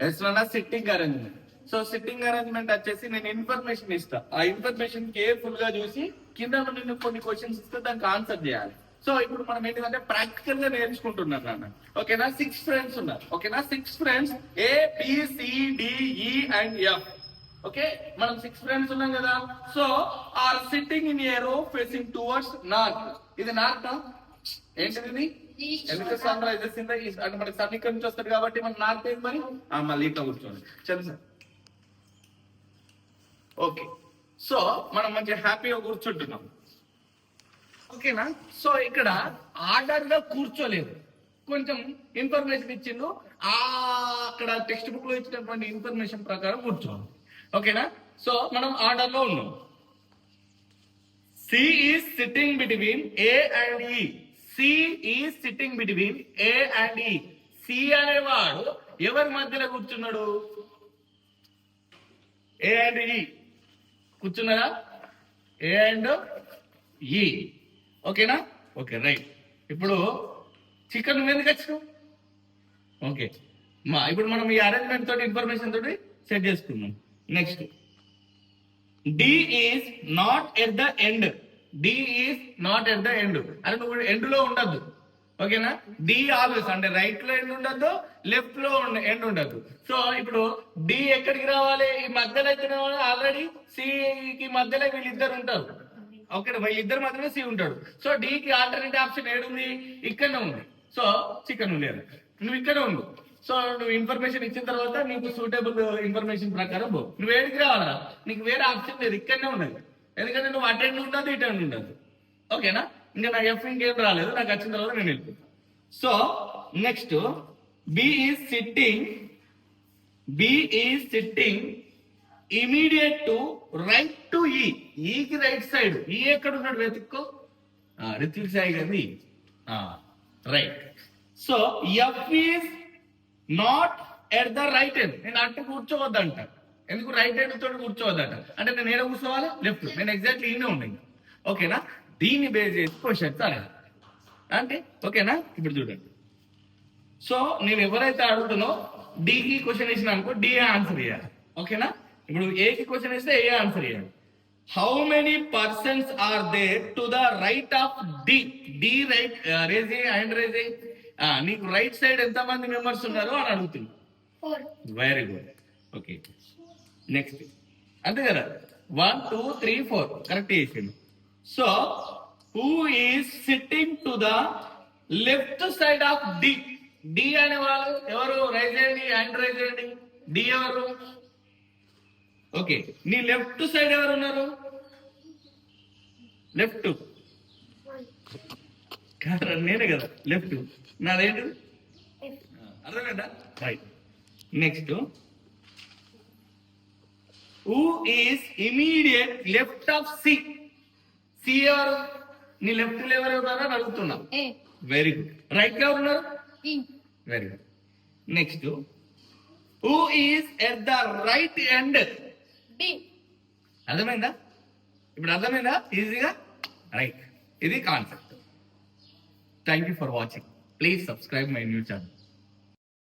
Yes అన్న sitting arrangement. So sitting arrangement వచ్చేసి నేను ఇన్ఫర్మేషన్ ఇస్తా, ఆ ఇన్ఫర్మేషన్ కేర్ఫుల్ గా చూసి కింద నేను కొన్ని క్వశ్చన్స్ ఇస్తే దానికి ఆన్సర్ చేయాలి. సో ఇప్పుడు మనం ఏంటంటే ప్రాక్టికల్ గా నేర్చుకుంటున్నారు నాన్న. ఓకేనా, 6 ఫ్రెండ్స్ ఉన్నారు. ఓకేనా, 6 friends ABCDE and F. Okay, మనం 6 ఫ్రెండ్స్ ఉన్నాం కదా. So are sitting in a row facing towards north. ఇది నార్త్ ఏంటిది, ఎందుకు sun rises in the east అంటే మనకి సన్ ఇక్కడ నుంచి వస్తుంది కాబట్టి మనం నార్త్ ఏంటి మరి, మళ్ళీ ఇట్లా కూర్చోండి చదువు సార్. ఓకే, సో మనం మంచిగా హ్యాపీగా కూర్చుంటున్నాం. ఓకేనా, సో ఇక్కడ ఆర్డర్ గా కూర్చోలేదు, కొంచెం ఇన్ఫర్మేషన్ ఇచ్చిండు, అక్కడ టెక్స్ట్ బుక్ లో ఇచ్చినటువంటి ఇన్ఫర్మేషన్ ప్రకారం కూర్చోవాలి. ఓకేనా, సో మనం ఆర్డర్ లో ఉన్నాం. C is sitting between A and E. C is sitting between A and E. C అనేవాడు ఎవరి మధ్యలో కూర్చున్నాడు, A and E కూర్చున్నారా, A and E. ఓకేనా, ఓకే రైట్. ఇప్పుడు చికెన్ నువ్వు ఎందుకు వచ్చినావు? ఓకే ఇప్పుడు మనం ఈ అరేంజ్మెంట్ తోటి ఇన్ఫర్మేషన్ తోటి సెట్ చేసుకున్నాం. Next D is not at the end. D is not at the end. అంటే నువ్వు ఎండ్ లో ఉండద్దు. ఓకేనా, D ఆల్వేస్ అంటే రైట్ లో ఎండ్ ఉండద్దు, లెఫ్ట్ లో ఎండ్ ఉండద్దు. సో ఇప్పుడు D ఎక్కడికి రావాలి, ఈ మధ్యలో అయితే ఆల్రెడీ C కి మధ్యలో వీళ్ళిద్దరు ఉంటారు. ఓకే, వీళ్ళిద్దరు మధ్యలో C ఉంటాడు. సో D కి ఆల్టర్నేటివ్ ఆప్షన్ ఏడుంది, ఇక్కడనే ఉంది. సో చికెన్ ఉండేది, నువ్వు ఇక్కడ ఉండు. సో నువ్వు ఇన్ఫర్మేషన్ ఇచ్చిన తర్వాత నీకు సూటబుల్ ఇన్ఫర్మేషన్ ప్రకారం నువ్వు ఏడికి రావాలా, నీకు వేరే ఆప్షన్ లేదు, ఇక్కడనే ఉన్నది. ఎందుకంటే నువ్వు అటెండ్ ఉండదు, ఇటెండ్ ఉండదు. ఓకేనా, ఇంకా నాకు ఎఫ్ ఇంకేం రాలేదు, నాకు వచ్చిన తర్వాత నేను వెళ్ళిపోతాను. So next B is sitting immediate to right to ఈకి రైట్ సైడ్. ఈ ఎక్కడ ఉన్నాడు వెతుక్కో, రిత్విక్ సాయి గారి right. So F is not at the right hand. నేను అటు కూర్చోవద్దంట, ఎందుకు రైట్ హ్యాండ్ తోటి కూర్చోవద్దంట అంటే నేను ఏడ కూర్చోవాలి, లెఫ్ట్. నేను ఎగ్జాక్ట్లీ ఈయనే ఉన్నాయి. ఓకేనా, దీన్ని బేస్ చేసి క్వశ్చన్స్ అడగాలి అంటే. ఓకేనా, ఇప్పుడు చూడండి. సో నేను ఎవరైతే అడుగుతానో డికి క్వశ్చన్ వేసిన అనుకో డి ఆన్సర్ ఇవ్వాలి. ఓకేనా, ఇప్పుడు ఏకి క్వశ్చన్ వేస్తే ఏ ఆన్సర్ ఇవ్వాలి. How many persons are there to the right of D. D right raise hand raise. నీకు రైట్ సైడ్ ఎంత మంది మెంబర్స్ ఉన్నారు అని అడుగుతుంది. Very good. ఓకే, నెక్స్ట్ అంతే కదా, 1 2 3 4 కరెక్ట్ చేసింది. So who is sitting to the left side of D. D అనే వాళ్ళు ఎవరు, రైజ్ చేయండి, హ్యాండ్ రైజ్ చేయండి. డి ఎవరు? ఓకే, నీ లెఫ్ట్ సైడ్ ఎవరు ఉన్నారు, లెఫ్ట్ నేనే కదా లెఫ్ట్, నాదేంటి అర్థమైందా? Right. Next who is immediate left of C. C ఎవరు, నీ లెఫ్ట్ లో ఎవరు ఉన్నారో అని అడుగుతున్నా. Very good. రైట్ లో ఎవరు ఉన్నారు, very good. Next who is at the right end. అర్థమైందా, ఇప్పుడు అర్థమైందా ఈజీగా? రైట్, ఇది concept. Thank you for watching. Please subscribe my new channel.